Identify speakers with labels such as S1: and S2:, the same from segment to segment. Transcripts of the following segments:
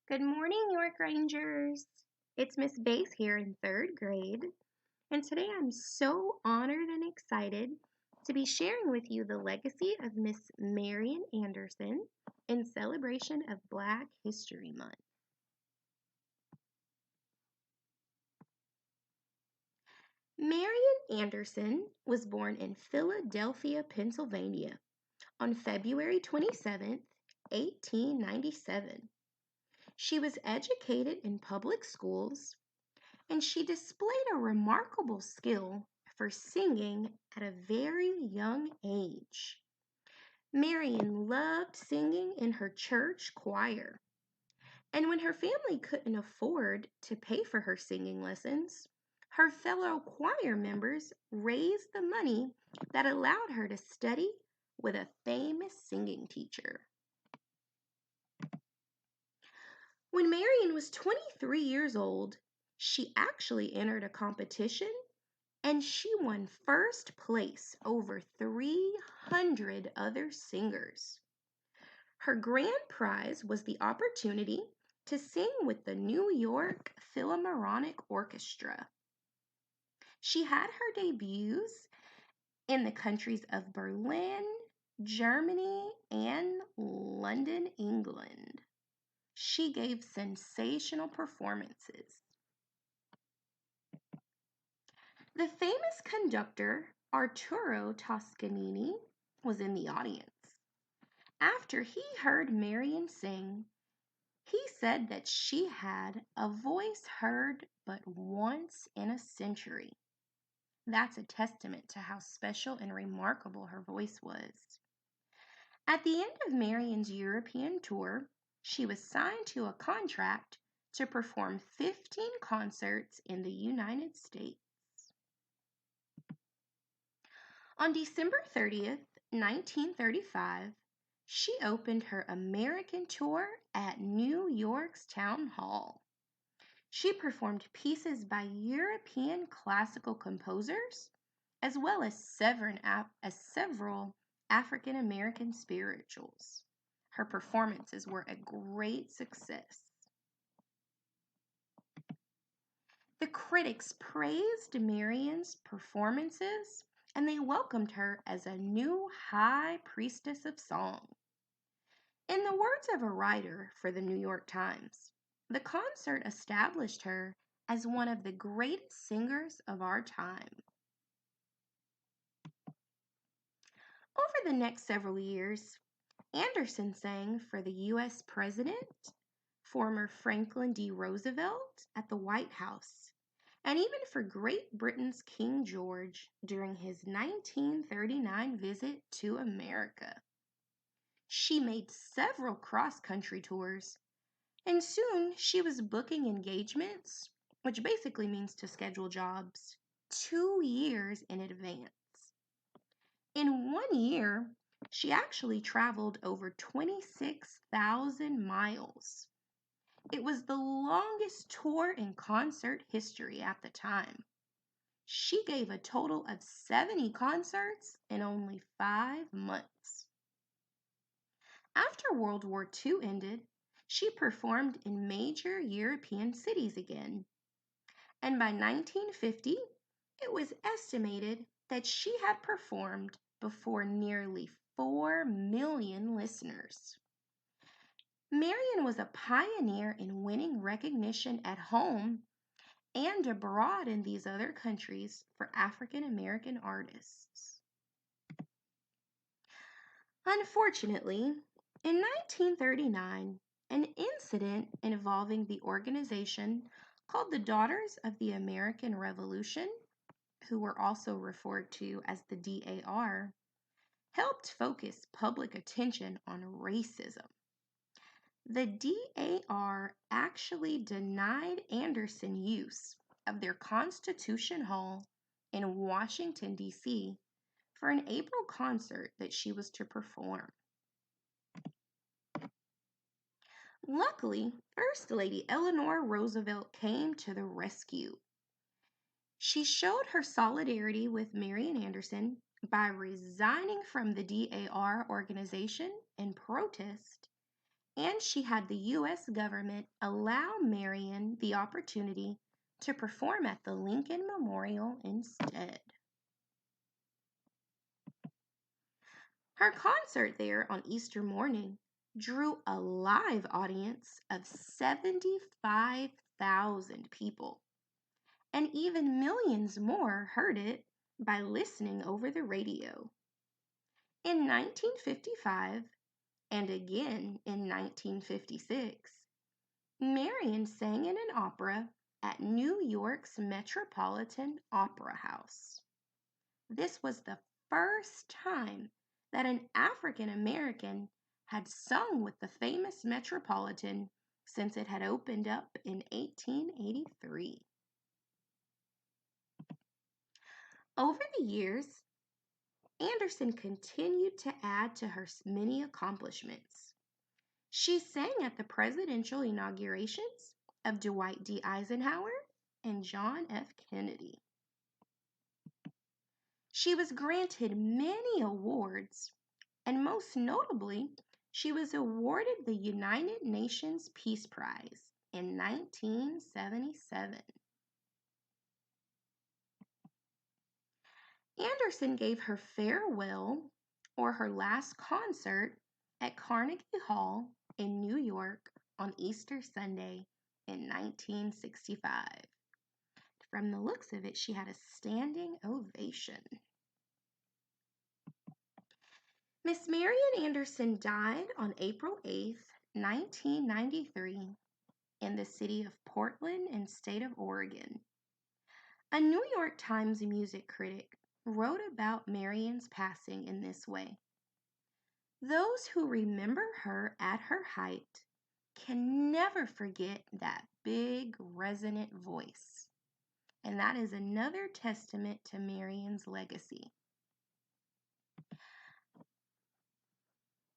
S1: Good morning, York Rangers. It's Miss Bass here in third grade, and today I'm so honored and excited to be sharing with you the legacy of Miss Marian Anderson in celebration of Black History Month. Marian Anderson was born in Philadelphia, Pennsylvania on February 27, 1897. She was educated in public schools and she displayed a remarkable skill for singing at a very young age. Marian loved singing in her church choir, and when her family couldn't afford to pay for her singing lessons, her fellow choir members raised the money that allowed her to study with a famous singing teacher. When Marian was 23 years old, she actually entered a competition and she won first place over 300 other singers. Her grand prize was the opportunity to sing with the New York Philharmonic Orchestra. She had her debuts in the countries of Berlin, Germany, and London, England. She gave sensational performances. The famous conductor Arturo Toscanini was in the audience. After he heard Marian sing, he said that she had a voice heard but once in a century. That's a testament to how special and remarkable her voice was. At the end of Marian's European tour, she was signed to a contract to perform 15 concerts in the United States. On December 30th, 1935, she opened her American tour at New York's Town Hall. She performed pieces by European classical composers, as well as several African American spirituals. Her performances were a great success. The critics praised Marian's performances and they welcomed her as a new high priestess of song. In the words of a writer for the New York Times, the concert established her as one of the greatest singers of our time. Over the next several years, Anderson sang for the U.S. President, former Franklin D. Roosevelt at the White House, and even for Great Britain's King George during his 1939 visit to America. She made several cross-country tours, and soon she was booking engagements, which basically means to schedule jobs, 2 years in advance. In 1 year, she actually traveled over 26,000 miles. It was the longest tour in concert history at the time. She gave a total of 70 concerts in only 5 months. After World War II ended, she performed in major European cities again. And by 1950, it was estimated that she had performed before nearly 4 million listeners. Marian was a pioneer in winning recognition at home and abroad in these other countries for African American artists. Unfortunately, in 1939, an incident involving the organization called the Daughters of the American Revolution, who were also referred to as the DAR, helped focus public attention on racism. The DAR actually denied Anderson use of their Constitution Hall in Washington, D.C. for an April concert that she was to perform. Luckily, First Lady Eleanor Roosevelt came to the rescue. She showed her solidarity with Marian Anderson by resigning from the DAR organization in protest and she had the U.S. government allow Marian the opportunity to perform at the Lincoln Memorial instead. Her concert there on Easter morning drew a live audience of 75,000 people, and even millions more heard it by listening over the radio. In 1955, and again in 1956, Marian sang in an opera at New York's Metropolitan Opera House. This was the first time that an African American had sung with the famous Metropolitan since it had opened up in 1883. Over the years, Anderson continued to add to her many accomplishments. She sang at the presidential inaugurations of Dwight D. Eisenhower and John F. Kennedy. She was granted many awards, and most notably, she was awarded the United Nations Peace Prize in 1977. Anderson gave her farewell or her last concert at Carnegie Hall in New York on Easter Sunday in 1965. From the looks of it, she had a standing ovation. Miss Marian Anderson died on April 8th, 1993, in the city of Portland and state of Oregon. A New York Times music critic wrote about Marian's passing in this way: "Those who remember her at her height can never forget that big, resonant voice." And that is another testament to Marian's legacy.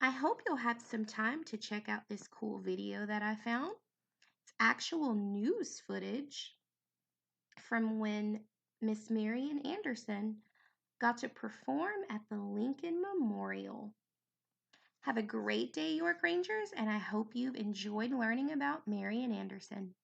S1: I hope you'll have some time to check out this cool video that I found. It's actual news footage from when Miss Marian Anderson got to perform at the Lincoln Memorial. Have a great day, York Rangers, and I hope you've enjoyed learning about Marian Anderson.